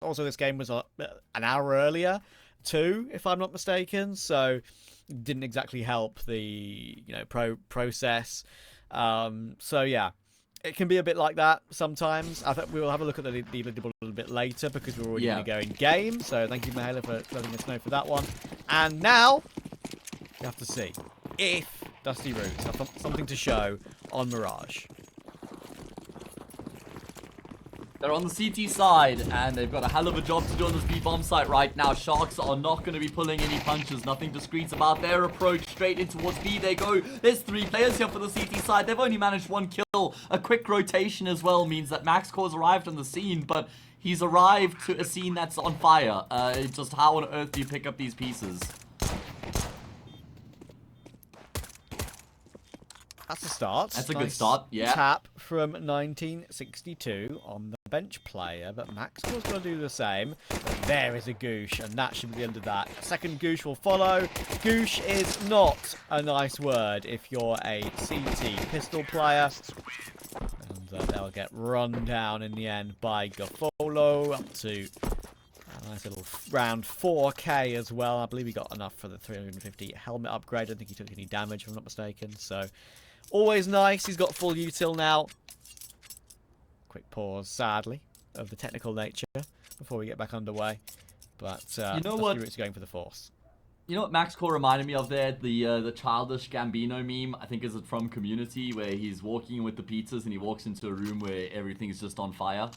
Also, this game was an hour earlier, too, if I'm not mistaken. So, didn't exactly help the process. So yeah, it can be a bit like that sometimes. I think we will have a look at the leaderboard a little bit later because we're already going to go in game. So thank you, Mahela, for letting us know for that one. And now we have to see if Dusty Roots have something to show on Mirage. They're on the CT side, and they've got a hell of a job to do on this B-bomb site right now. Sharks are not going to be pulling any punches. Nothing discreet about their approach. Straight in towards B they go. There's 3 players here for the CT side. They've only managed 1 kill. A quick rotation as well means that MaxCore's arrived on the scene, but he's arrived to a scene that's on fire. Just how on earth do you pick up these pieces? That's a start. That's a good start, yeah. Tap from 1962 on the bench player, but Maxwell's got to do the same. But there is a goosh, and that should be the end of that. Second goosh will follow. Goosh is not a nice word if you're a CT pistol player. And they'll get run down in the end by Gaffolo, up to a nice little round 4k as well. I believe he got enough for the 350 helmet upgrade. I don't think he took any damage, if I'm not mistaken. So, always nice. He's got full util now. Quick pause, sadly, of the technical nature before we get back underway. But you know what? It's going for the force. You know what MaxCore reminded me of there? The childish Gambino meme, I think is it from Community, where he's walking with the pizzas and he walks into a room where everything's just on fire.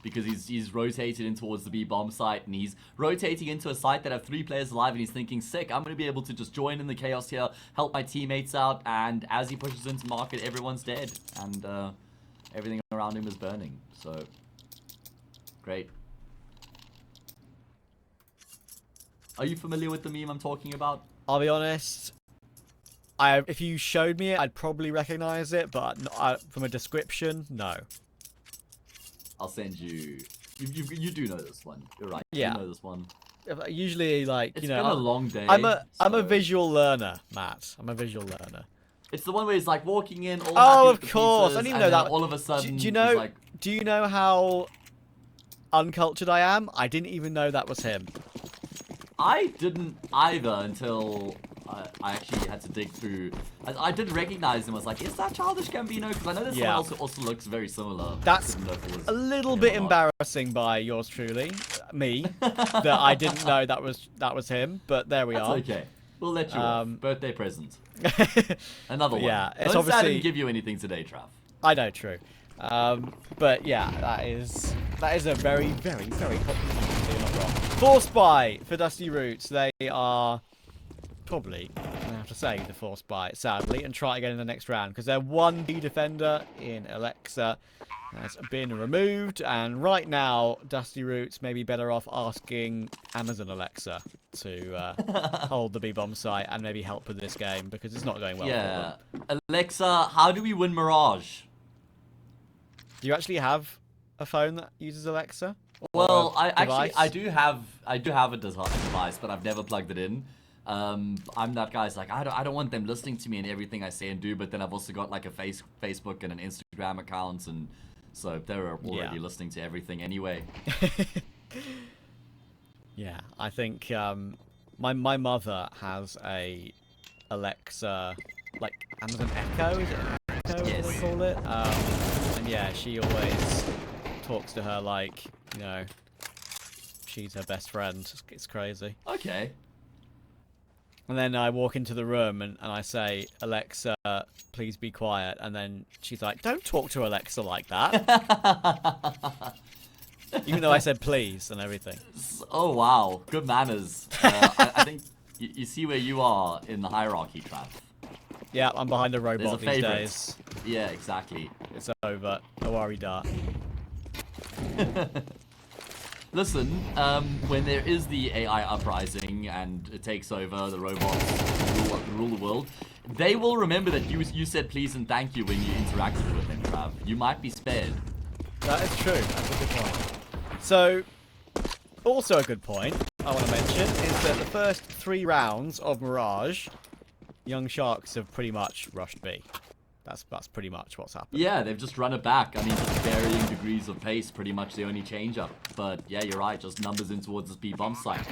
Because he's rotated in towards the B-bomb site, and he's rotating into a site that have 3 players alive, and he's thinking, sick, I'm going to be able to just join in the chaos here, help my teammates out, and as he pushes into market, everyone's dead, and everything around him is burning, so, great. Are you familiar with the meme I'm talking about? I'll be honest, if you showed me it, I'd probably recognize it, but from a description, no. I'll send you. You do know this one. You're right. Yeah. You know this one. Usually, like, It's been a long day. I'm a visual learner, Matt. I'm a visual learner. It's the one where he's like walking in. All oh, happy of course. I didn't even know that. All of a sudden, do you know? like... Do you know how uncultured I am? I didn't even know that was him. I didn't either until I actually had to dig through. I did recognize him. I was like, is that Childish Gambino? Because I know there's someone else who also looks very similar. That's a little bit embarrassing by yours truly, me, that I didn't know that was him. But there we are. Okay, we'll let you off. Birthday present. Another one. Yeah, it's Don't obviously... say I didn't give you anything today, Trav. I know, true. But yeah, that is a very, very, very popular one, so you're not wrong. Force buy for Dusty Roots. They are probably going to have to say the force buy, sadly, and try again in the next round, because their 1B defender in Alexa has been removed, and right now, Dusty Roots may be better off asking Amazon Alexa to hold the B-bomb site and maybe help with this game, because it's not going well for them. Alexa, how do we win Mirage? Do you actually have a phone that uses Alexa? Well, I do have a device, but I've never plugged it in. I'm that guy's like, I don't want them listening to me and everything I say and do, but then I've also got like a Facebook and an Instagram account, and so they're already listening to everything anyway. Yeah, I think my mother has a Alexa, like Amazon Echo, is it Echo? Yes. What they call it? And yeah, she always talks to her like, you know, she's her best friend. It's crazy. Okay. And then I walk into the room and I say, Alexa, please be quiet. And then she's like, don't talk to Alexa like that. Even though I said please and everything. Oh, wow. Good manners. I think you see where you are in the hierarchy, Trav. Yeah, I'm behind a robot these days. Yeah, exactly. It's over. Awari-da. Listen, when there is the AI uprising and it takes over, the robots rule the world, they will remember that you said please and thank you when you interacted with them, Trav. You might be spared. That is true. That's a good point. So, also a good point I want to mention is that the first 3 rounds of Mirage, Young Sharks have pretty much rushed B. That's pretty much what's happened. Yeah, they've just run it back. I mean, just varying degrees of pace, pretty much the only change up. But yeah, you're right, just numbers in towards this B bomb site.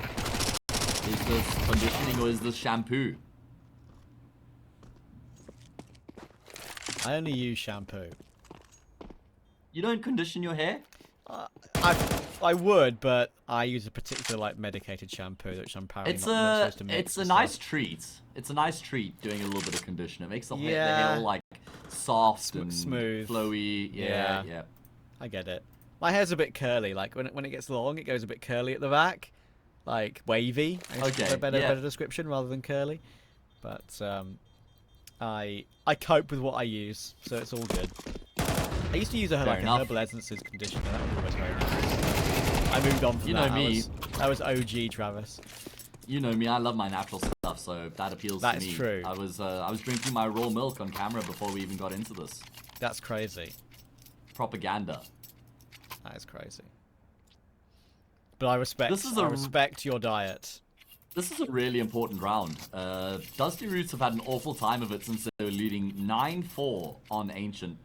Is this conditioning or is this shampoo? I only use shampoo. You don't condition your hair? I would, but I use a particular like medicated shampoo, which I'm apparently not supposed to mix. It's a nice treat. It's a nice treat doing a little bit of condition. It makes the hair all like soft and smooth, flowy. Yeah. I get it. My hair's a bit curly. Like when it gets long, it goes a bit curly at the back, like wavy. Okay, a better description rather than curly. But I cope with what I use, so it's all good. I used to use a herbal essences conditioner. That was always very nice. I moved on from that. Me. That was OG Travis. You know me. I love my natural stuff, so that appeals to me. That's true. I was drinking my raw milk on camera before we even got into this. That's crazy. Propaganda. That is crazy. But I respect your diet. This is a really important round. Dusty Roots have had an awful time of it since they were leading 9-4 on Ancient.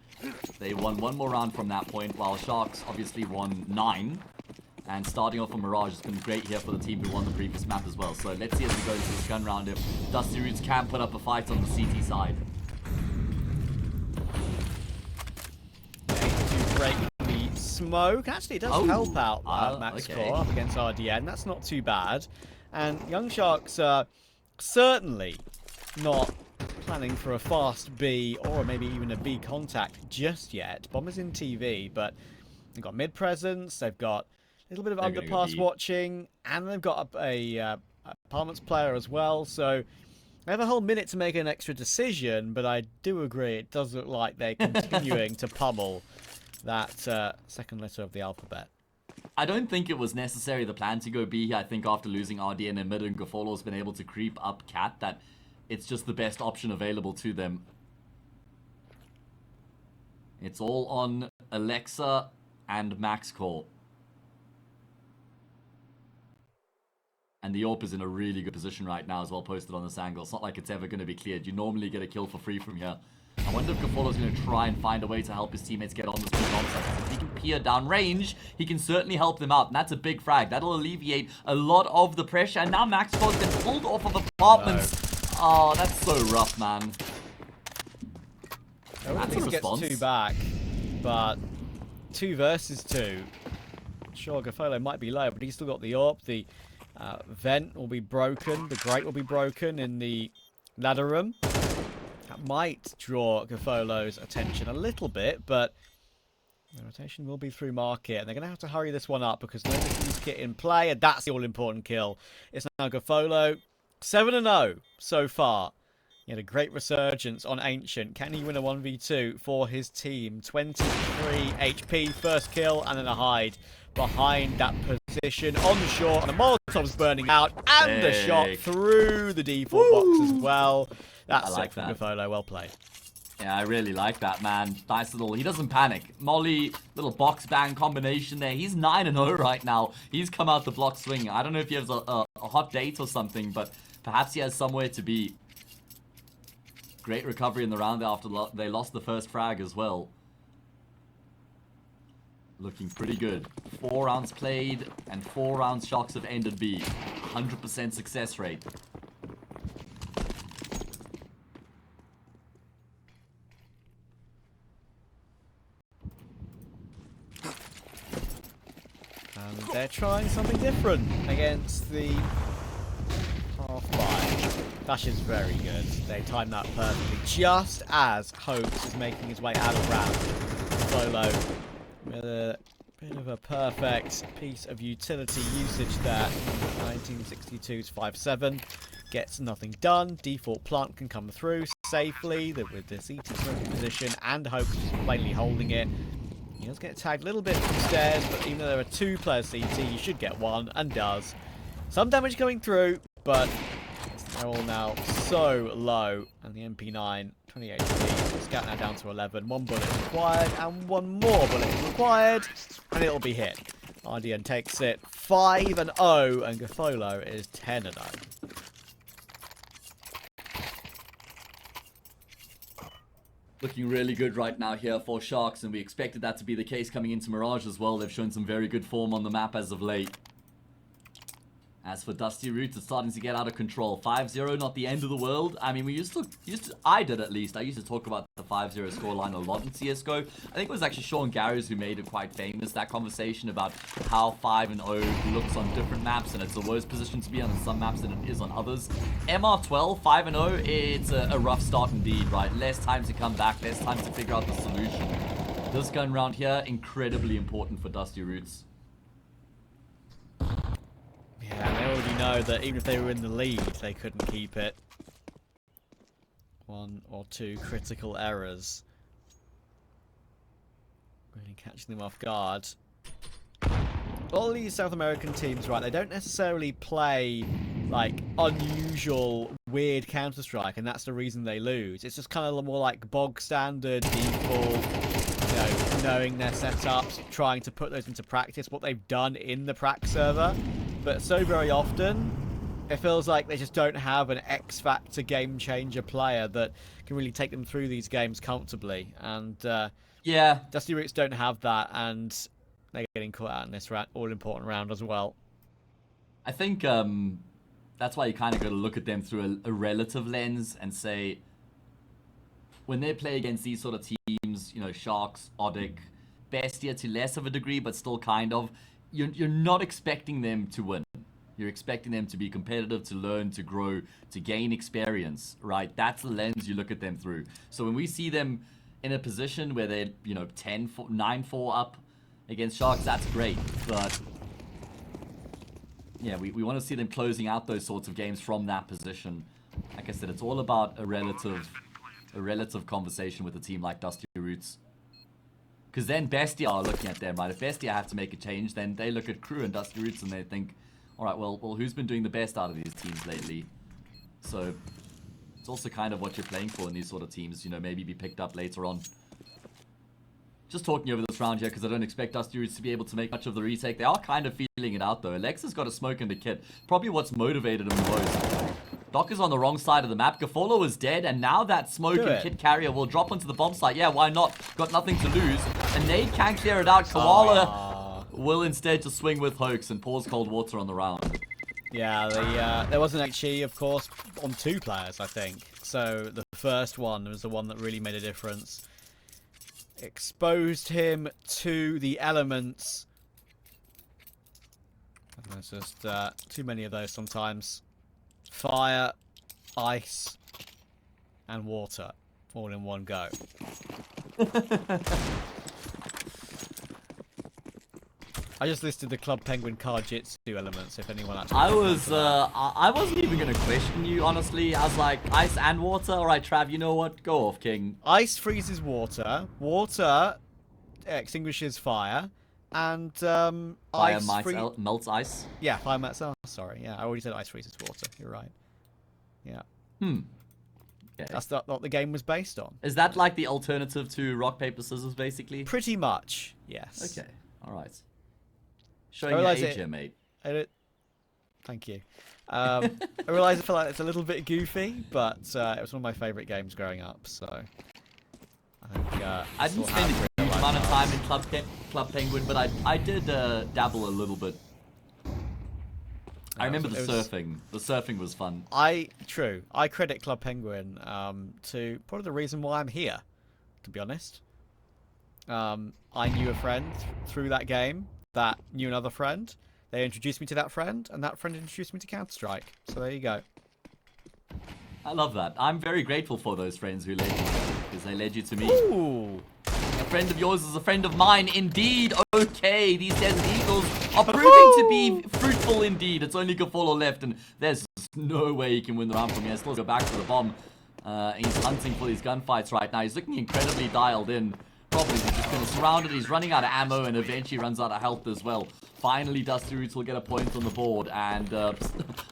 They won one more round from that point, while Sharks obviously won 9. And starting off on Mirage has been great here for the team who won the previous map as well. So let's see as we go into this gun round if Dusty Roots can put up a fight on the CT side. To break the smoke. Actually, it does help out Max score up against RDN. That's not too bad. And Young Sharks are certainly not planning for a fast B or maybe even a B contact just yet. Bomber's in TV, but they've got mid presence, they've got a little bit of underpass watching, and they've got a apartments player as well. So they have a whole minute to make an extra decision, but I do agree it does look like they're continuing to pummel that second letter of the alphabet. I don't think it was necessarily the plan to go B here. I think after losing RDN and mid and Gafolo's been able to creep up Cat, that it's just the best option available to them. It's all on Alexa and Max Core. And the AWP is in a really good position right now as well, posted on this angle. It's not like it's ever going to be cleared. You normally get a kill for free from here. I wonder if Gafolo's going to try and find a way to help his teammates get on this big onside. If he can peer down range, he can certainly help them out. And that's a big frag. That'll alleviate a lot of the pressure. And now Max Core's been pulled off of apartments. Oh, that's so rough, man. I don't think he gets 2 back, but 2 versus 2. Sure, Gafolo might be low, but he's still got the AWP. The vent will be broken. The grate will be broken in the ladder room. That might draw Gafolo's attention a little bit, but the rotation will be through market, and they're going to have to hurry this one up because no diffuse kit in play, and that's the all-important kill. It's now Gafolo, 7-0 so far. He had a great resurgence on Ancient. Can he win a 1v2 for his team? 23 HP, first kill, and then a hide behind that position on short, and the Molotov's burning out, and the shot through the default box as well. That's sick from Gafolo, well played. Yeah, I really like that, man. Nice little, he doesn't panic. Molly, little box bang combination there. He's 9-0 right now. He's come out the block swing. I don't know if he has a hot date or something, but perhaps he has somewhere to be. Great recovery in the round after they lost the first frag as well. Looking pretty good. 4 rounds played, and 4 rounds Sharks have ended B. 100% success rate. And they're trying something different against the half-by. Dash is very good. They timed that perfectly. Just as Hoax is making his way out of round. Solo with a bit of a perfect piece of utility usage there. 1962's 5-7. Gets nothing done. Default plant can come through safely with the CT smoking position, and Hoax is plainly holding it. He does get tagged a little bit from stairs, but even though there are 2 players CT, you should get 1, and does. Some damage coming through, but they're all now so low. And the MP9, 20 HP, scout now down to 11. 1 bullet is required, and 1 more bullet is required, and it'll be hit. RDN takes it 5-0, and Gafolo is 10-0. Looking really good right now here for Sharks, and we expected that to be the case coming into Mirage as well. They've shown some very good form on the map as of late. As for Dusty Roots, it's starting to get out of control. 5-0, not the end of the world. I mean, I did at least. I used to talk about the 5-0 scoreline a lot in CSGO. I think it was actually Sean Garrers who made it quite famous, that conversation about how 5-0 looks on different maps, and it's the worst position to be on some maps than it is on others. MR12, 5-0, it's a rough start indeed, right? Less time to come back, less time to figure out the solution. This gun round here, incredibly important for Dusty Roots. Yeah, and they already know that even if they were in the lead, they couldn't keep it. 1 or 2 critical errors. Really catching them off guard. All these South American teams, right, they don't necessarily play, like, unusual, weird Counter-Strike, and that's the reason they lose. It's just kind of more like bog standard, default, you know, knowing their setups, trying to put those into practice, what they've done in the prac server. But so very often, it feels like they just don't have an X-Factor game-changer player that can really take them through these games comfortably. And yeah, Dusty Roots don't have that, and they're getting caught out in this all-important round as well. I think that's why you kind of got to look at them through a relative lens and say, when they play against these sort of teams, you know, Sharks, Odic, Bestia to less of a degree, but still kind of, you're not expecting them to win. You're expecting them to be competitive, to learn, to grow, to gain experience, right? That's the lens you look at them through. So when we see them in a position where they're, you know, 9-4 up against Sharks, that's great. But yeah, we want to see them closing out those sorts of games from that position. Like I said, it's all about a relative conversation with a team like Dusty Roots. Because then Bestia are looking at them, right? If Bestia have to make a change, then they look at Crew and Dusty Roots and they think, all right, well, who's been doing the best out of these teams lately? So it's also kind of what you're playing for in these sort of teams, you know, maybe be picked up later on. Just talking over this round here because I don't expect Dusty Roots to be able to make much of the retake. They are kind of feeling it out though. Alexa's got a smoke in the kit. Probably what's motivated him the most. Doc is on the wrong side of the map. Gafolo is dead, and now that smoke and kit carrier will drop onto the bomb site. Yeah, why not? Got nothing to lose. And Nade can clear it out. Koala will instead just swing with Hoax and pours cold water on the round. Yeah, there was an HE, of course, on 2 players, I think. So the first one was the one that really made a difference. Exposed him to the elements. There's just too many of those sometimes. Fire, ice, and water, all in one go. I just listed the Club Penguin card jitsu elements. If anyone actually, I wasn't even gonna question you honestly. I was like, ice and water. All right, Trav, you know what? Go off, King. Ice freezes water. Water extinguishes fire. And fire melts ice. Yeah, fire melts ice. Sorry, yeah, I already said ice freezes water. You're right. Yeah. Okay. That's what the game was based on. Is that like the alternative to rock paper scissors, basically? Pretty much, yes. Okay. All right. Showing your age here, mate. Thank you. I realise I feel like it's a little bit goofy, but it was one of my favourite games growing up. So I think I didn't spend a huge amount of time in Club Penguin, but I did dabble a little bit. I remember the surfing. The surfing was fun. True. I credit Club Penguin to probably the reason why I'm here, to be honest. I knew a friend through that game that knew another friend. They introduced me to that friend, and that friend introduced me to Counter-Strike. So there you go. I love that. I'm very grateful for those friends who led you, because they led you to me. Ooh. A friend of yours is a friend of mine, indeed. Okay, these Desert Eagles are proving to be fruitful indeed. It's only Gafolo left, and there's no way he can win the round from here. Still go back to the bomb. He's hunting for these gunfights right now. He's looking incredibly dialed in. Probably just going to surround it. He's running out of ammo and eventually runs out of health as well. Finally, Dusty Roots will get a point on the board, and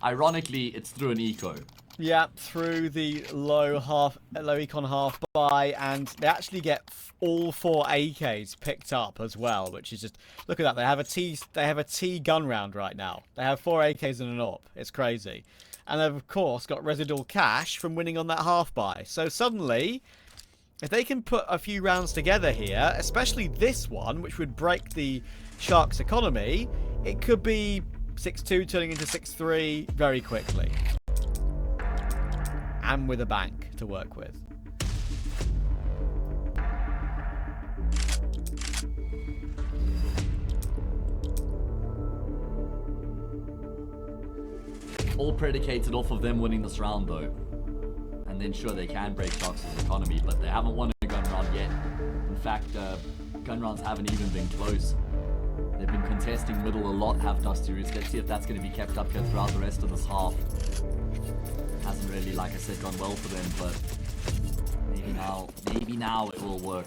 ironically, it's through an eco. Yeah, through the low econ half by, and they actually get all 4 AKs picked up as well, which is just, look at that. They have a T gun round right now. They have 4 AKs and an AWP. It's crazy, and they've of course got residual cash from winning on that half buy. So suddenly, If they can put a few rounds together here, especially this one, which would break the Sharks' economy, it could be 6-2 turning into 6-3 very quickly. And with a bank to work with. All predicated off of them winning this round, though. And then sure, they can break Sharks' economy, but they haven't won a gun round yet. In fact, gun rounds haven't even been close. They've been contesting middle a lot, have Dusty Roots. Let's see if that's going to be kept up here throughout the rest of this half. Hasn't really, like I said, gone well for them, but maybe now it will work.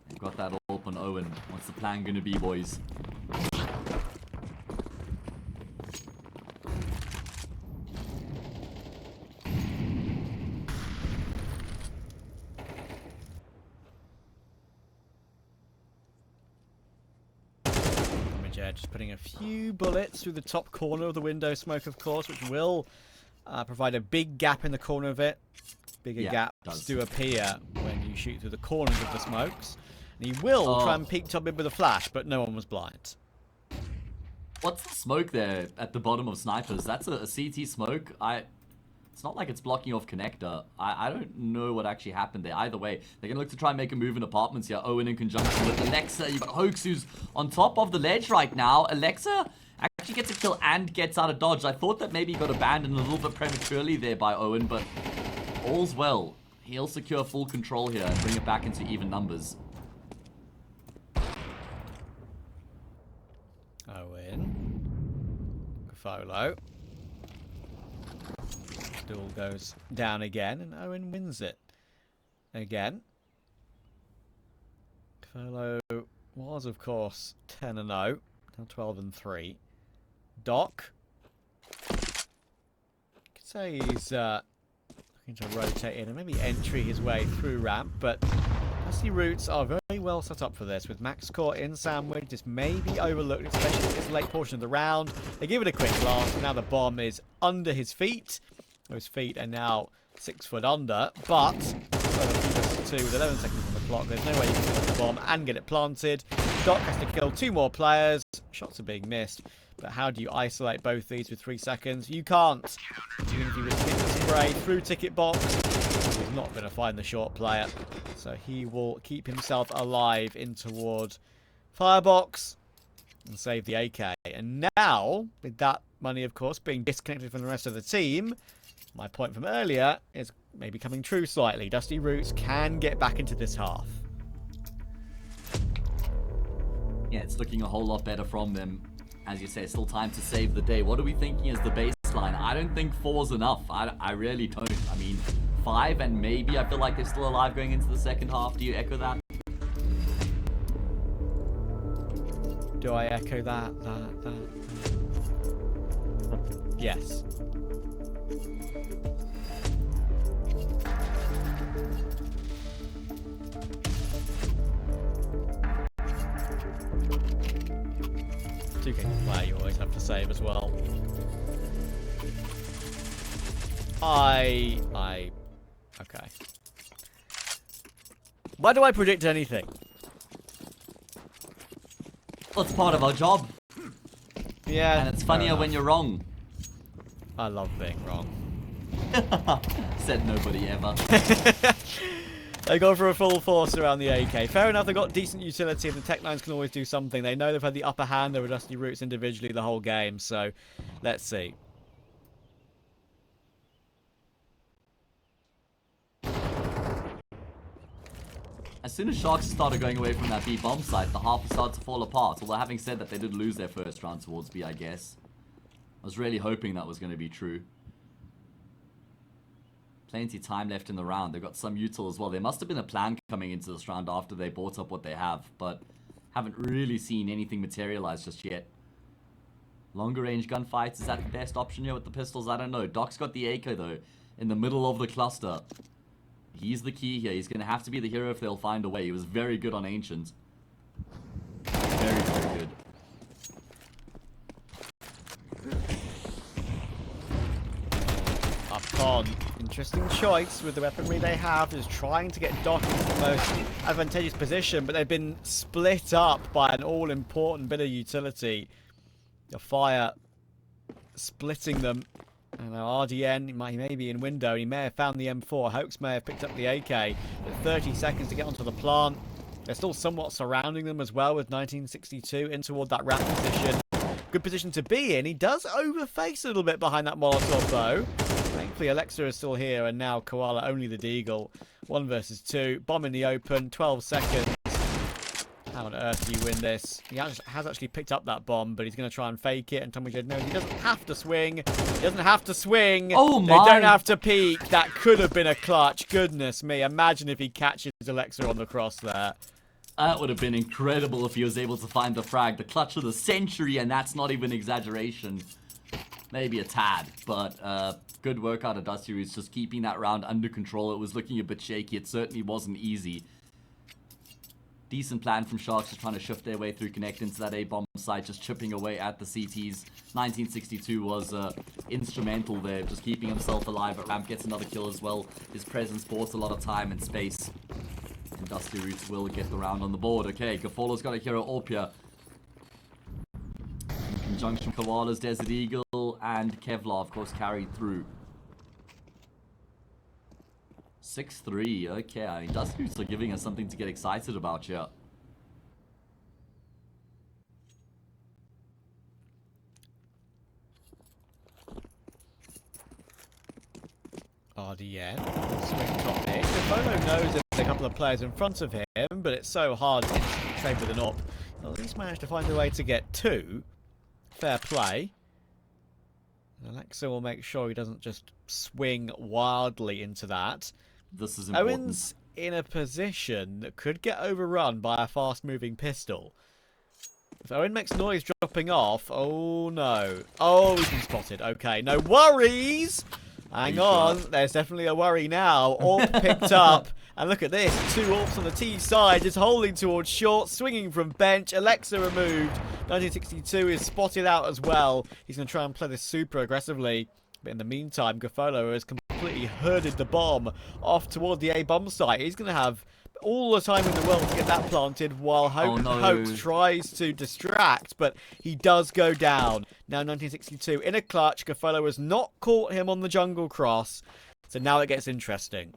They've got that open Owen. What's the plan going to be, boys? Just putting a few bullets through the top corner of the window smoke, of course, which will provide a big gap in the corner of it. Bigger gaps do appear when you shoot through the corners of the smokes. And he will try and peek top mid with a flash, but no one was blind. What's the smoke there at the bottom of snipers? That's a CT smoke. It's not like it's blocking off connector. I don't know what actually happened there. Either way, they're going to look to try and make a move in apartments here. Owen in conjunction with Alexa. You've got Hoax who's on top of the ledge right now. Alexa actually gets a kill and gets out of dodge. I thought that maybe he got abandoned a little bit prematurely there by Owen, but all's well. He'll secure full control here and bring it back into even numbers. Owen. Follow. Duel goes down again, and Owen wins it again. Furlough was, of course, 10-0, now 12-3. Doc, could say he's looking to rotate in and maybe entry his way through ramp, but Dusty Roots are very well set up for this, with Max caught in sandwich. This may be overlooked, especially this late portion of the round. They give it a quick glance, and now the bomb is under his feet. Those feet are now 6 foot under, but with 11 seconds on the clock, there's no way you can get the bomb and get it planted. Doc has to kill 2 more players. Shots are being missed, but how do you isolate both these with 3 seconds? You can't. Even if you receive the spray through ticket box, he's not going to find the short player, so he will keep himself alive in toward firebox and save the AK. And now, with that money, of course, being disconnected from the rest of the team, my point from earlier is maybe coming true slightly. Dusty Roots can get back into this half. Yeah, it's looking a whole lot better from them. As you say, still time to save the day. What are we thinking is the baseline? I don't think 4's enough. I really don't. I mean, 5 and maybe I feel like they're still alive going into the second half. Do you echo that? Do I echo that? Yes. Two games to play, you always have to save as well. Okay. Why do I predict anything? Well, it's part of our job. Yeah. And it's funnier when you're wrong. I love being wrong. Said nobody ever. They go for a full force around the AK. Fair enough, they've got decent utility and the Tech 9s can always do something. They know they've had the upper hand over Dusty Roots individually the whole game, so let's see. As soon as Sharks started going away from that B bomb site, the half started to fall apart. Although having said that, they did lose their first round towards B, I guess. I was really hoping that was going to be true. Plenty time left in the round. They've got some util as well. There must have been a plan coming into this round after they bought up what they have, but haven't really seen anything materialize just yet. Longer range gunfights, is that the best option here with the pistols? I don't know. Doc's got the AK though, in the middle of the cluster. He's the key here. He's going to have to be the hero if they'll find a way. He was very good on Ancient. Very, very good. Up con Interesting choice with the weaponry they have, is trying to get Doc into the most advantageous position, but they've been split up by an all-important bit of utility. The fire splitting them. And now RDN, he may be in window. He may have found the M4. Hoax may have picked up the AK. But 30 seconds to get onto the plant. They're still somewhat surrounding them as well with 1962 in toward that ramp position. Good position to be in. He does overface a little bit behind that Molotov though. Thankfully Alexa is still here, and now Koala only the Deagle. 1 versus 2. Bomb in the open. 12 seconds. How on earth do you win this? He has actually picked up that bomb, but he's going to try and fake it. And Tommy J knows he doesn't have to swing. He doesn't have to swing. Oh my! They don't have to peek. That could have been a clutch. Goodness me. Imagine if he catches Alexa on the cross there. That would have been incredible if he was able to find the frag. The clutch of the century, and that's not even exaggeration. Maybe a tad, but good work out of Dusty Roots, just keeping that round under control. It was looking a bit shaky. It certainly wasn't easy. Decent plan from Sharks, just trying to shift their way through, connect into that A-bomb site, just chipping away at the CTs. 1962 was instrumental there, just keeping himself alive at ramp, gets another kill as well. His presence bought a lot of time and space. And Dusty Roots will get the round on the board. Okay, Gafolo's got a hero Orpia. In conjunction with Koala's Desert Eagle and Kevlar, of course, carried through. 6-3, okay. I mean, Dusty Roots are giving us something to get excited about here. RDN. Swing top in. Polo knows there's a couple of players in front of him, but it's so hard to trade with an op. He'll at least manage to find a way to get 2. Fair play. And Alexa will make sure he doesn't just swing wildly into that. This is important. Owen's in a position that could get overrun by a fast-moving pistol. If Owen makes noise dropping off, oh no. Oh, he's been spotted. Okay, no worries. Hang on, there's definitely a worry now. AWP picked up. And look at this, 2 AWPs on the T side, just holding towards short, swinging from bench. Alexa removed. 1962 is spotted out as well. He's going to try and play this super aggressively. But in the meantime, Gafolo has completely herded the bomb off toward the A-bomb site. He's going to have all the time in the world to get that planted while Hoax tries to distract, but he does go down. Now 1962 in a clutch. Gafolo has not caught him on the jungle cross, so now it gets interesting.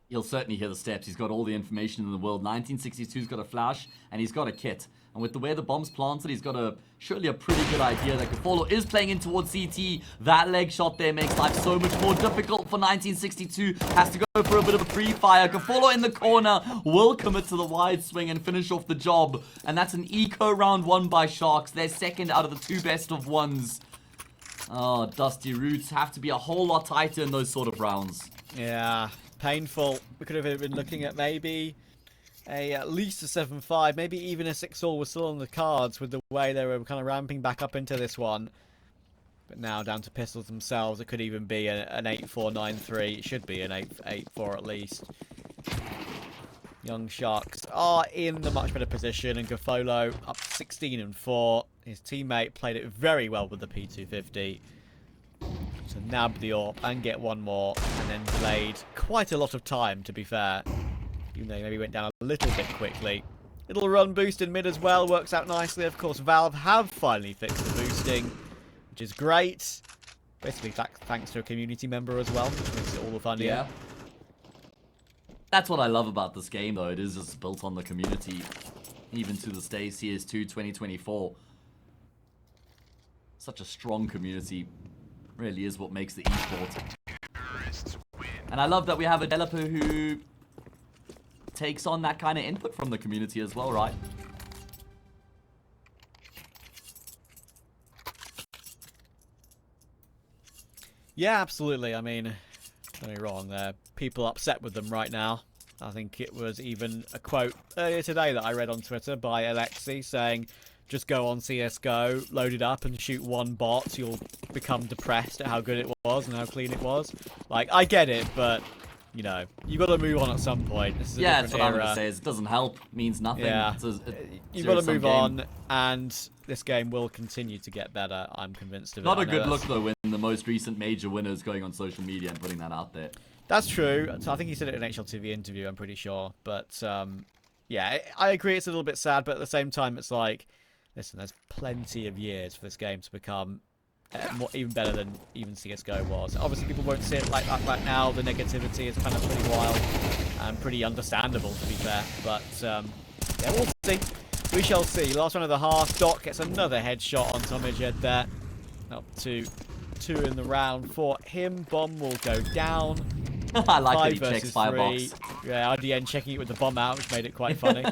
He'll certainly hear the steps. He's got all the information in the world. 1962's got a flash, and he's got a kit. And with the way the bomb's planted, he's got surely a pretty good idea that Gafolo is playing in towards CT. That leg shot there makes life so much more difficult for 1962. Has to go for a bit of a pre-fire. Gafolo in the corner will commit to the wide swing and finish off the job. And that's an eco round won by Sharks. Their second out of the 2 best of ones. Oh, Dusty Roots have to be a whole lot tighter in those sort of rounds. Yeah, painful. We could have been looking at maybe at least a 7-5, maybe even a 6-all was still on the cards with the way they were kind of ramping back up into this one. But now down to pistols themselves, it could even be an 8-4, 9-3. It should be an 8-4 at least. Young Sharks are in the much better position, and Gafolo up 16-4. His teammate played it very well with the P250. To nab the AWP and get one more, and then delayed quite a lot of time, to be fair. Even though he maybe went down a little bit quickly. Little run boost in mid as well, works out nicely. Of course, Valve have finally fixed the boosting, which is great. Basically, thanks to a community member as well, which makes it all the funnier. Yeah. That's what I love about this game, though. It is just built on the community, even to this day, CS2 2024. Such a strong community. Really is what makes the esport. And I love that we have a developer who takes on that kind of input from the community as well, right? Yeah, absolutely. I mean, don't get me wrong, there are people upset with them right now. I think it was even a quote earlier today that I read on Twitter by Alexi saying, just go on CSGO, load it up and shoot 1 bot. You'll become depressed at how good it was and how clean it was. Like, I get it, but you know, you got to move on at some point. This is a Yeah, that's different what I'm era. gonna say. Is it doesn't help, means nothing. Yeah, It's a you've got to zero-sum move game. on, and this game will continue to get better. I'm convinced of it. Not I a know good look that's- though when the most recent major winner is going on social media and putting that out there. That's true. So I think he said it in an HLTV interview, I'm pretty sure. But, yeah, I agree it's a little bit sad, but at the same time, it's like, listen, there's plenty of years for this game to become even better than even CSGO was. Obviously, people won't see it like that right now. The negativity is kind of pretty wild and pretty understandable, to be fair. But, yeah, we'll see. We shall see. Last one of the half. Doc gets another headshot on Tommy Jed there. Up to 2 in the round for him. Bomb will go down. I like that he 5 checks versus 3. firebox. Yeah, RDN checking it with the bomb out, which made it quite funny.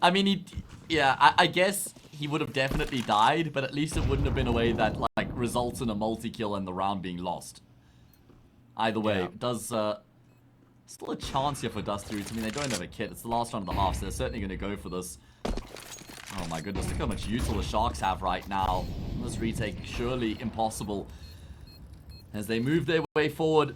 I mean, I guess he would have definitely died, but at least it wouldn't have been a way that like results in a multi-kill and the round being lost. Either way, Yeah. it does still a chance here for Dusty Roots. I mean, they don't have a kit. It's the last round of the half, so they're certainly going to go for this. Oh my goodness, look how much util the Sharks have right now. This retake surely impossible as they move their way forward.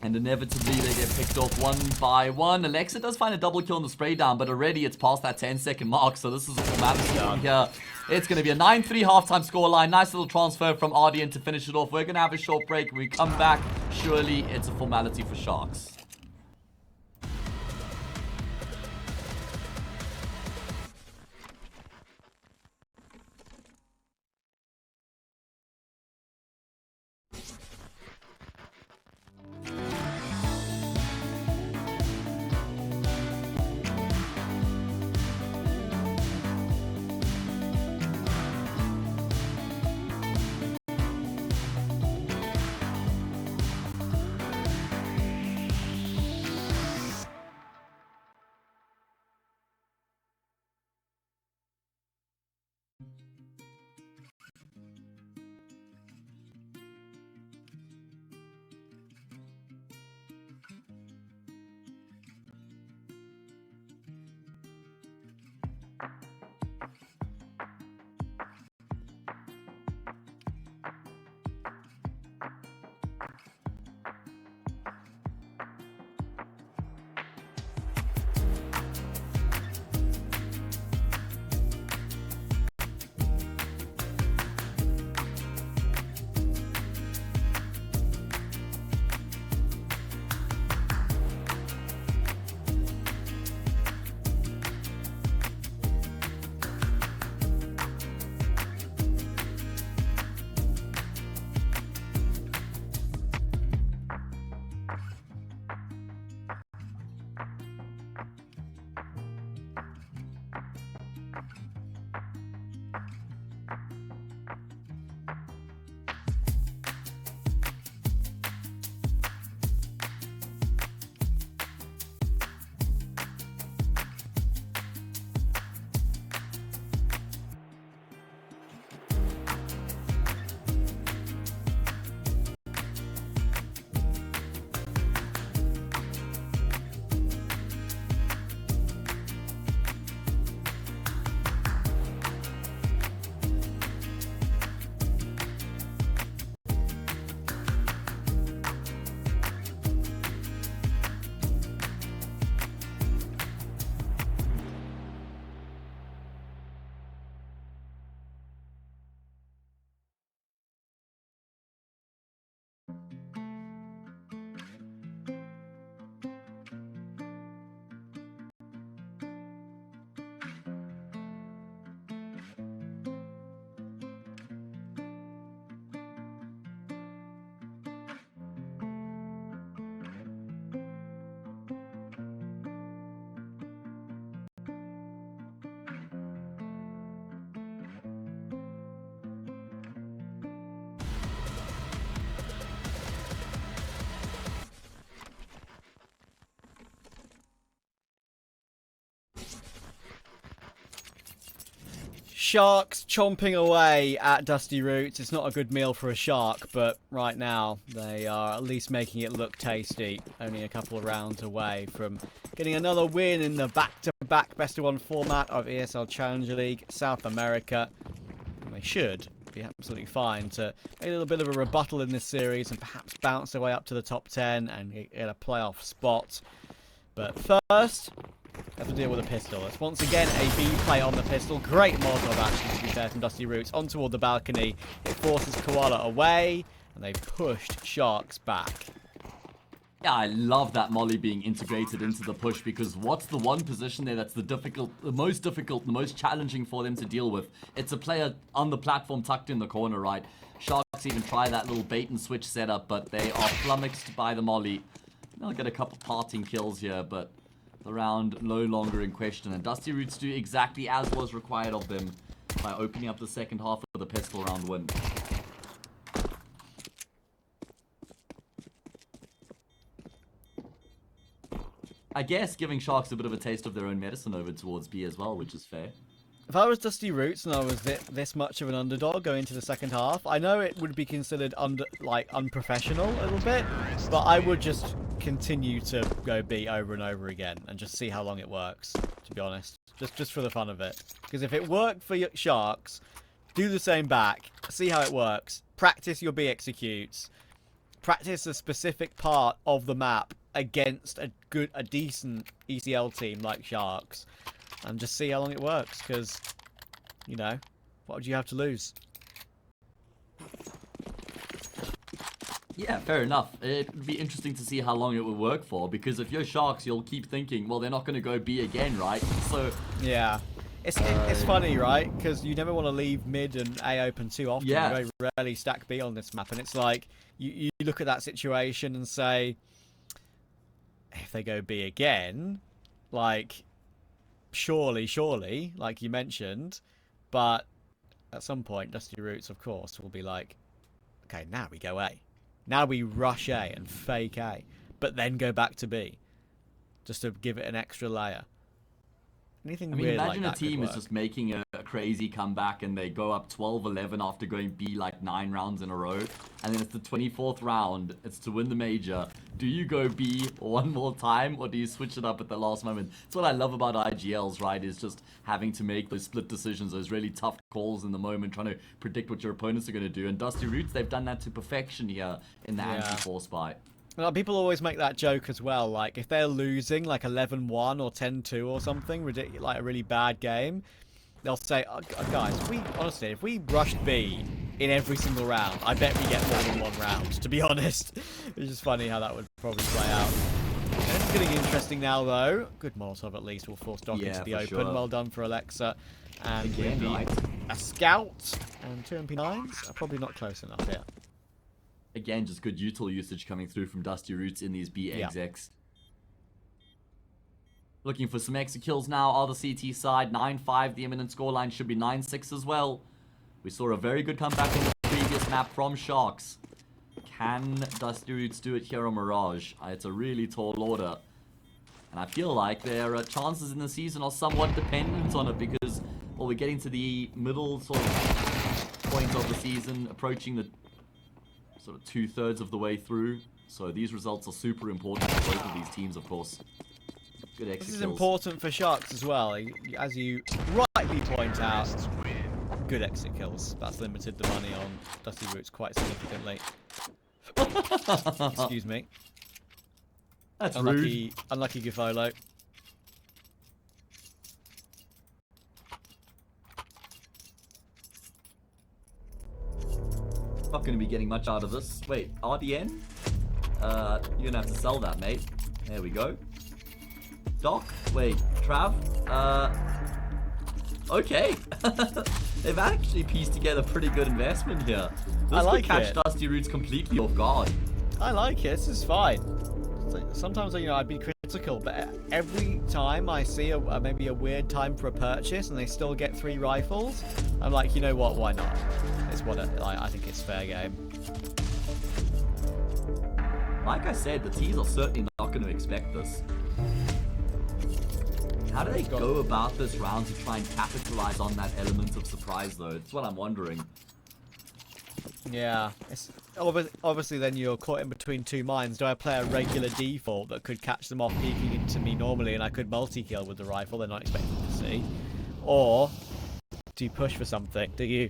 And inevitably they get picked off one by one. Alexa does find a double kill on the spray down, but already it's past that 10-second mark, so this is a formality from here. It's going to be a 9-3 halftime scoreline. Nice little transfer from RDN to finish it off. We're going to have a short break. When we come back, surely it's a formality for Sharks. Sharks chomping away at Dusty Roots. It's not a good meal for a shark, but right now they are at least making it look tasty. Only a couple of rounds away from getting another win in the back-to-back best-of-1 format of ESL Challenger League South America. And they should be absolutely fine to make a little bit of a rebuttal in this series and perhaps bounce their way up to the top 10 and get a playoff spot. But first, have to deal with a pistol. It's once again a B play on the pistol. Great Molotov actually, to be fair, from Dusty Roots on toward the balcony. It forces Koala away, and they've pushed Sharks back. Yeah, I love that Molly being integrated into the push, because what's the one position there that's the most challenging for them to deal with? It's a player on the platform tucked in the corner, right? Sharks even try that little bait and switch setup, but they are flummoxed by the Molly. They'll get a couple parting kills here, but the round no longer in question, and Dusty Roots do exactly as was required of them by opening up the second half of the pistol round win. I guess giving Sharks a bit of a taste of their own medicine over towards B as well, which is fair. If I was Dusty Roots and I was this much of an underdog going into the second half, I know it would be considered unprofessional a little bit, but I would just continue to go B over and over again and just see how long it works, to be honest. Just for the fun of it. Because if it worked for your Sharks, do the same back, see how it works, practice your B executes, practice a specific part of the map against a decent ECL team like Sharks, and just see how long it works, because, you know, what would you have to lose? Yeah, fair enough. It would be interesting to see how long it would work for, because if you're Sharks, you'll keep thinking, well, they're not going to go B again, right? So yeah, it's funny, right? Because you never want to leave mid and A open too often. Yeah. You very rarely stack B on this map, and it's like you look at that situation and say, if they go B again, like, surely, like you mentioned, but at some point, Dusty Roots, of course, will be like, okay, now we go A. Now we rush A and fake A, but then go back to B, just to give it an extra layer. Anything weird imagine like a team is just making a crazy comeback and they go up 12-11 after going B like 9 rounds in a row, and then it's the 24th round, it's to win the major. Do you go B one more time, or do you switch it up at the last moment? That's what I love about IGLs, right, is just having to make those split decisions, those really tough calls in the moment, trying to predict what your opponents are going to do. And Dusty Roots, they've done that to perfection here in the anti-force fight. Well, people always make that joke as well, like if they're losing like 11-1 or 10-2 or something, ridiculous, like a really bad game, they'll say, oh, guys, if we rushed B in every single round, I bet we get more than one round, to be honest. It's just funny how that would probably play out. And it's getting interesting now, though. Good Molotov, at least, will force Doc into the open. Sure. Well done for Alexa. And again, right. A scout and 2 MP9s are probably not close enough here. Again, just good util usage coming through from Dusty Roots in these B execs. Looking for some exit kills now on the CT side. 9-5, the imminent scoreline should be 9-6 as well. We saw a very good comeback on the previous map from Sharks. Can Dusty Roots do it here on Mirage? It's a really tall order. And I feel like their chances in the season are somewhat dependent on it, because, well, we're getting to the middle sort of point of the season, approaching the sort of 2/3 of the way through. So these results are super important for both of these teams, of course. Good exit This is kills. important for Sharks as well. As you rightly point out, good exit kills. That's limited the money on Dusty Roots quite significantly. Excuse me. That's unlucky, rude. Unlucky Gifolo. Not going to be getting much out of this. Wait, RDN? You're going to have to sell that, mate. There we go. Doc? Wait, Trav? Okay. They've actually pieced together pretty good investment here. This like could catch it. Dusty Roots completely off guard. I like it. This is fine. Sometimes, you know, I'd be critical, but every time I see maybe a weird time for a purchase and they still get 3 rifles, I'm like, you know what? Why not? It's what I think it's fair game. Like I said, the T's are certainly not going to expect this. How do they go about this round to try and capitalize on that element of surprise, though? That's what I'm wondering. Yeah, it's obviously then you're caught in between two minds. Do I play a regular default that could catch them off peeking into me normally and I could multi-kill with the rifle they're not expecting to see? Or do you push for something? Do you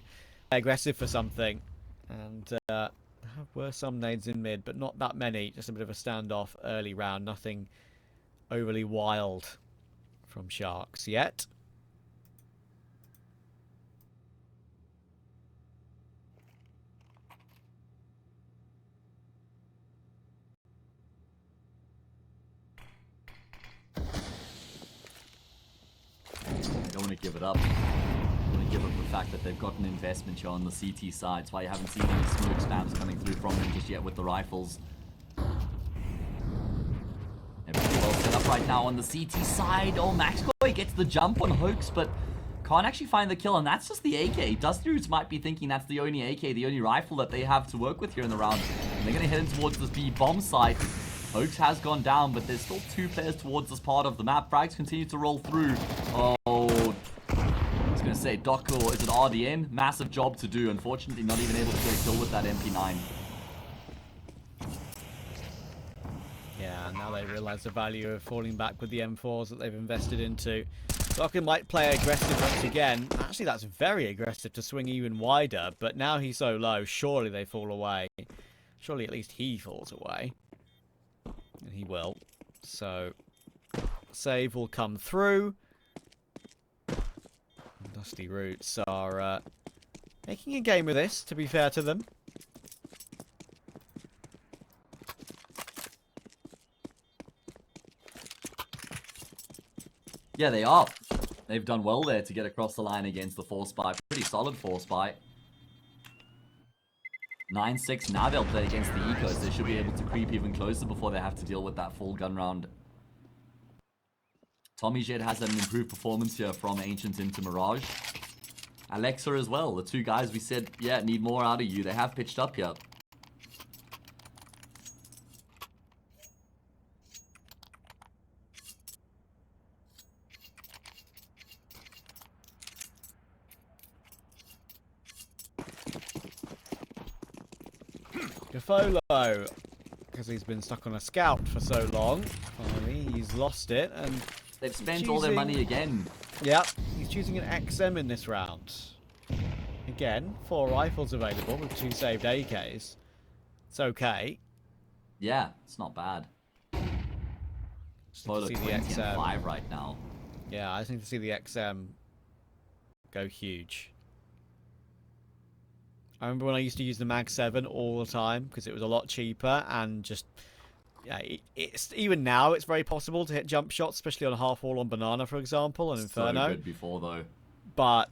aggressive for something. And there were some nades in mid, but not that many. Just a bit of a standoff early round. Nothing overly wild from Sharks yet. They don't want to give it up. They don't want to give up the fact that they've got an investment here on the CT side. That's why you haven't seen any smoke spams coming through from them just yet with the rifles. They're pretty well set up right now on the CT side. Oh, Maxboy gets the jump on Hoax, but can't actually find the kill, and that's just the AK. Dusty Roots might be thinking that's the only AK, the only rifle that they have to work with here in the round. And they're going to head in towards this B bomb site. Hoax has gone down, but there's still 2 players towards this part of the map. Frags continue to roll through. Oh, I was going to say, Doc, or is it RDN? Massive job to do. Unfortunately, not even able to get a kill with that MP9. Yeah, now they realise the value of falling back with the M4s that they've invested into. Docker might play aggressive once again. Actually, that's very aggressive to swing even wider, but now he's so low, surely they fall away. Surely at least he falls away. And he will. So, save will come through. Dusty Roots are making a game of this, to be fair to them. Yeah, they are. They've done well there to get across the line against the force buy. Pretty solid force buy. 9-6. Now they'll play against the Ecos. They should be able to creep even closer before they have to deal with that full gun round. Tommy Jed has an improved performance here from Ancient into Mirage. Alexa as well. The 2 guys we said, yeah, need more out of you. They have pitched up here. Gafolo, because he's been stuck on a scout for so long. Finally, he's lost it, and they've spent all their money again. Yeah, he's choosing an XM in this round. Again, 4 rifles available with 2 saved AKs. It's okay. Yeah, it's not bad. Photo 20 and 5 right now. Yeah, I just need to see the XM go huge. I remember when I used to use the Mag 7 all the time because it was a lot cheaper and just, yeah, it's even now it's very possible to hit jump shots, especially on a half wall on Banana, for example, and Inferno. So good before though. But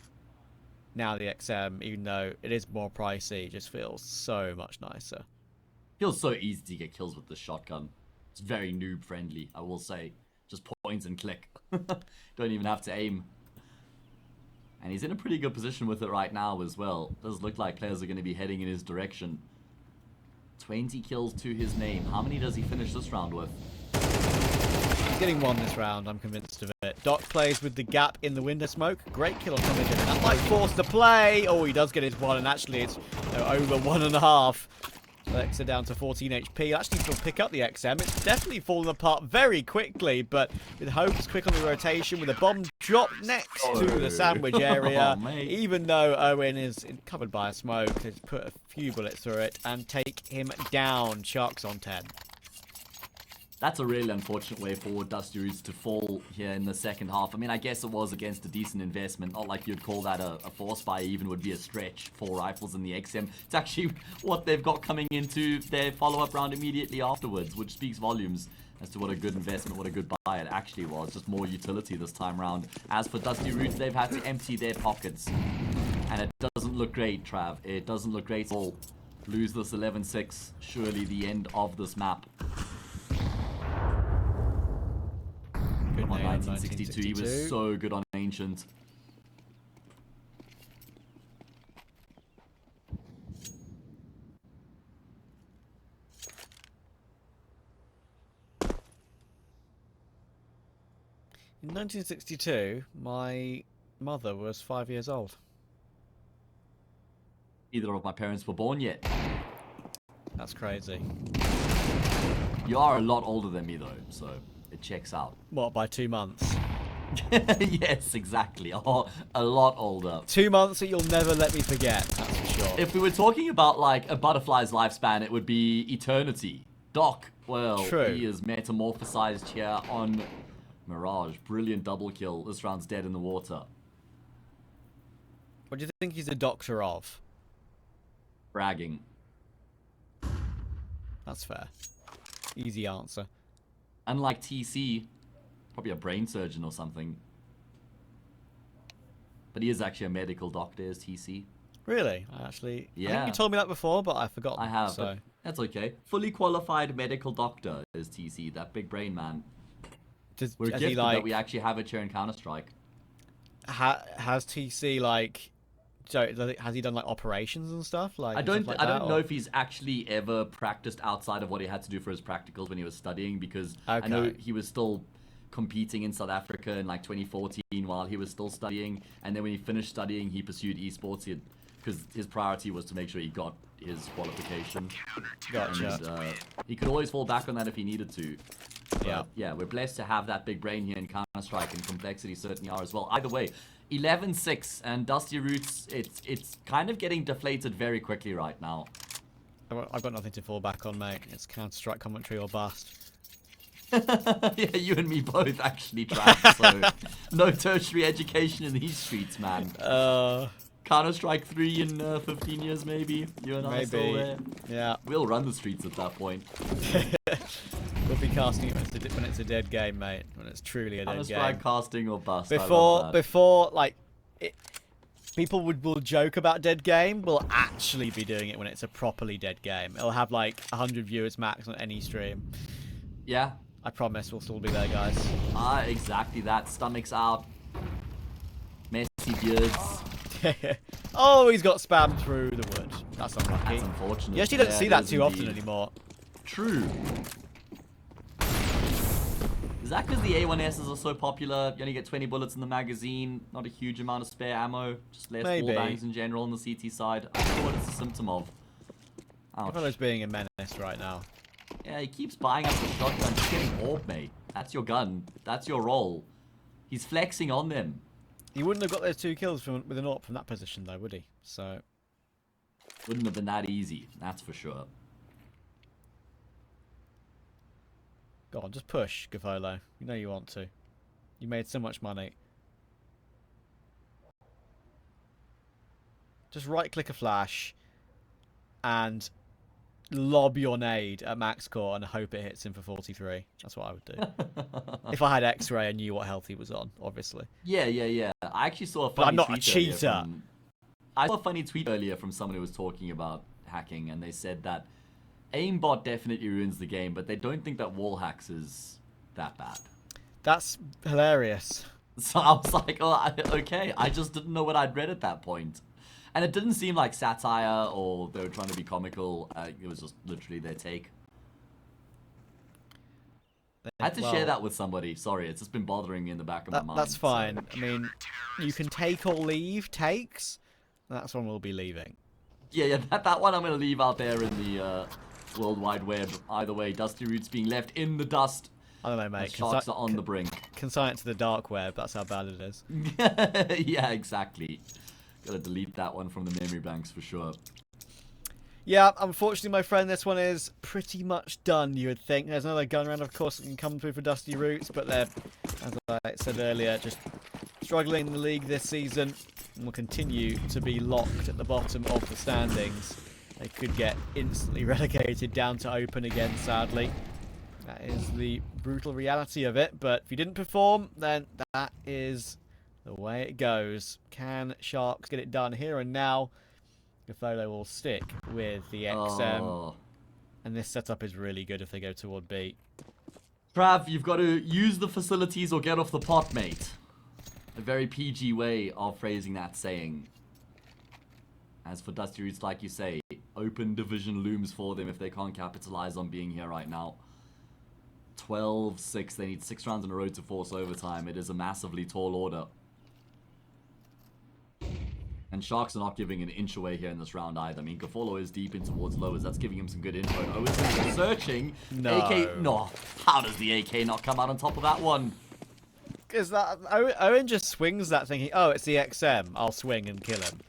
now the XM, even though it is more pricey, just feels so much nicer. Feels so easy to get kills with the shotgun. It's very noob friendly, I will say. Just points and click. Don't even have to aim. And he's in a pretty good position with it right now as well. Does look like players are going to be heading in his direction. 20 kills to his name. How many does he finish this round with? He's getting 1 this round, I'm convinced of it. Doc plays with the gap in the window smoke. Great kill on Tommy Jed. That might force the play. Oh, he does get his 1, and actually it's over 1.5. Alexa down to 14 HP. Actually, he'll pick up the XM. It's definitely fallen apart very quickly, but with Hopes quick on the rotation, with a bomb drop next to the sandwich area. Even though Owen is covered by a smoke, to put a few bullets through it and take him down. Sharks on 10. That's a really unfortunate way for Dusty Roots to fall here in the second half. I mean, I guess it was against a decent investment. Not like you'd call that a force buy, even would be a stretch. 4 rifles in the XM. It's actually what they've got coming into their follow-up round immediately afterwards, which speaks volumes as to what a good investment, what a good buy it actually was. Just more utility this time round. As for Dusty Roots, they've had to empty their pockets. And it doesn't look great, Trav. It doesn't look great at all. Lose this 11-6. Surely the end of this map. Good On name, 1962, he was so good on Ancient. In 1962, my mother was 5 years old. Neither of my parents were born yet. That's crazy. You are a lot older than me though, so it checks out. What, by 2 months? Yes, exactly. Oh, a lot older. 2 months that you'll never let me forget, that's for sure. If we were talking about like a butterfly's lifespan, it would be eternity. Doc, well, True. he is metamorphosized here on Mirage. Brilliant double kill. This round's dead in the water. What do you think he's a doctor of? Bragging. That's fair. Easy answer. Unlike TC, probably a brain surgeon or something. But he is actually a medical doctor, is TC. Really? I think Yeah. you told me that before, but I forgot. I have, So but that's okay. Fully qualified medical doctor is TC, that big brain man. We're has gifted that we actually have it here in Counter-Strike. has TC like? So has he done like operations and stuff? Like I don't stuff like that, know or- if he's actually ever practiced outside of what he had to do for his practicals when he was studying, because I know Okay. he was still competing in South Africa in like 2014 while he was still studying, and then when he finished studying he pursued esports because his priority was to make sure he got his qualification. Gotcha. And he could always fall back on that if he needed to. But, Yeah. yeah, we're blessed to have that big brain here in Counter-Strike, and Complexity certainly are as well. Either way, 11-6, and Dusty Roots, it's kind of getting deflated very quickly right now. I've got nothing to fall back on, mate. It's Counter-Strike commentary or bust. Yeah, you and me both actually, Trav, so no tertiary education in these streets, man. Counter-Strike 3 in 15 years, maybe? You and I still Maybe. there? Yeah. We'll run the streets at that point. We'll be casting it when it's a dead game, mate. When it's truly a dead Counter-Strike game. casting or bust. I love that. Before, like, people will joke about dead game. We'll actually be doing it when it's a properly dead game. It'll have like 100 viewers max on any stream. Yeah. I promise we'll still be there, guys. Exactly that. Stomachs out. Messy beards. Oh, he's got spammed through the wood. That's unlucky. That's unfortunate. You actually don't Yeah, see it that is too often indeed. anymore. True. Is that because the A1Ss are so popular? You only get 20 bullets in the magazine, not a huge amount of spare ammo, just less Maybe. wall bangs in general on the CT side. I don't know what it's a symptom of. Ouch. Fellow's being a menace right now. Yeah, he keeps buying up the shotgun. Just getting orb, mate. That's your gun. That's your role. He's flexing on them. He wouldn't have got those 2 kills with an AWP from that position, though, would he? So, Wouldn't have been that easy, that's for sure. go on, just push, Gavolo. You know you want to. You made so much money. Just right-click a flash and lob your nade at max core and hope it hits him for 43. That's what I would do. If I had X-ray and knew what health he was on, obviously. Yeah. I actually saw a funny But I'm not tweet a cheater. I saw a funny tweet earlier from someone who was talking about hacking, and they said that aimbot definitely ruins the game, but they don't think that wall hacks is that bad. That's hilarious. So I was like, oh, okay, I just didn't know what I'd read at that point. And it didn't seem like satire or they were trying to be comical. It was just literally their take. I had to share that with somebody. Sorry, it's just been bothering me in the back of my mind. That's fine. I mean, you can take or leave takes. That's when we'll be leaving. Yeah, that one I'm going to leave out there in the World Wide Web. Either way, Dusty Roots being left in the dust. I don't know, mate. Sharks are on the brink. Consign it to the dark web. That's how bad it is. Yeah, exactly. Gotta delete that one from the memory banks for sure. Yeah, unfortunately, my friend, this one is pretty much done, you would think. There's another gun round, of course, that can come through for Dusty Roots, but they're, as I said earlier, just struggling in the league this season and will continue to be locked at the bottom of the standings. They could get instantly relegated down to open again, sadly. That is the brutal reality of it, but if you didn't perform, then that is the way it goes. Can Sharks get it done here and now? Gafolo will stick with the XM, Oh. and this setup is really good if they go toward B. Trav, you've got to use the facilities or get off the pot, mate. A very PG way of phrasing that saying. As for Dusty Roots, like you say, open division looms for them if they can't capitalize on being here right now. 12-6, they need 6 rounds in a row to force overtime. It is a massively tall order. And Sharks are not giving an inch away here in this round either. I mean, Gafolo is deep in towards lowers. That's giving him some good info. And Owens is searching. No. AK, no. How does the AK not come out on top of that one? Because that Owen just swings that thinking, oh, it's the XM. I'll swing and kill him.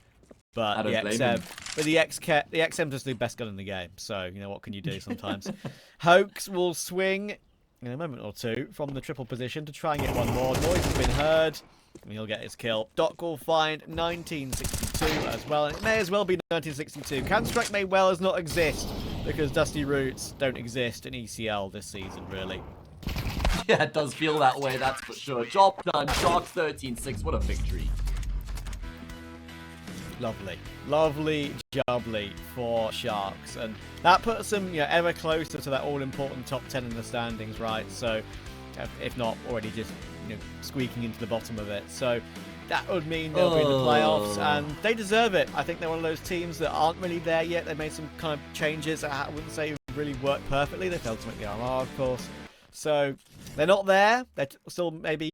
But I the don't blame him. XM, but the XM just the best gun in the game. So you know what can you do sometimes? Hoax will swing in a moment or two from the triple position to try and get one more. Noise has been heard, and he'll get his kill. Doc will find 1962 as well, and it may as well be 1962. Counter-Strike may well as not exist because Dusty Roots don't exist in ECL this season, really. Yeah, it does feel that way, that's for sure. Job done. Sharks 13-6. What a victory. Lovely, lovely jubbly for Sharks, and that puts them, you know, ever closer to that all-important top 10 in the standings, right? So, if not already just, you know, squeaking into the bottom of it. So that would mean they'll be in the playoffs, and they deserve it. I think they're one of those teams that aren't really there yet. They made some kind of changes that I wouldn't say really worked perfectly. They failed to make the RR, of course. So they're not there. They're still maybe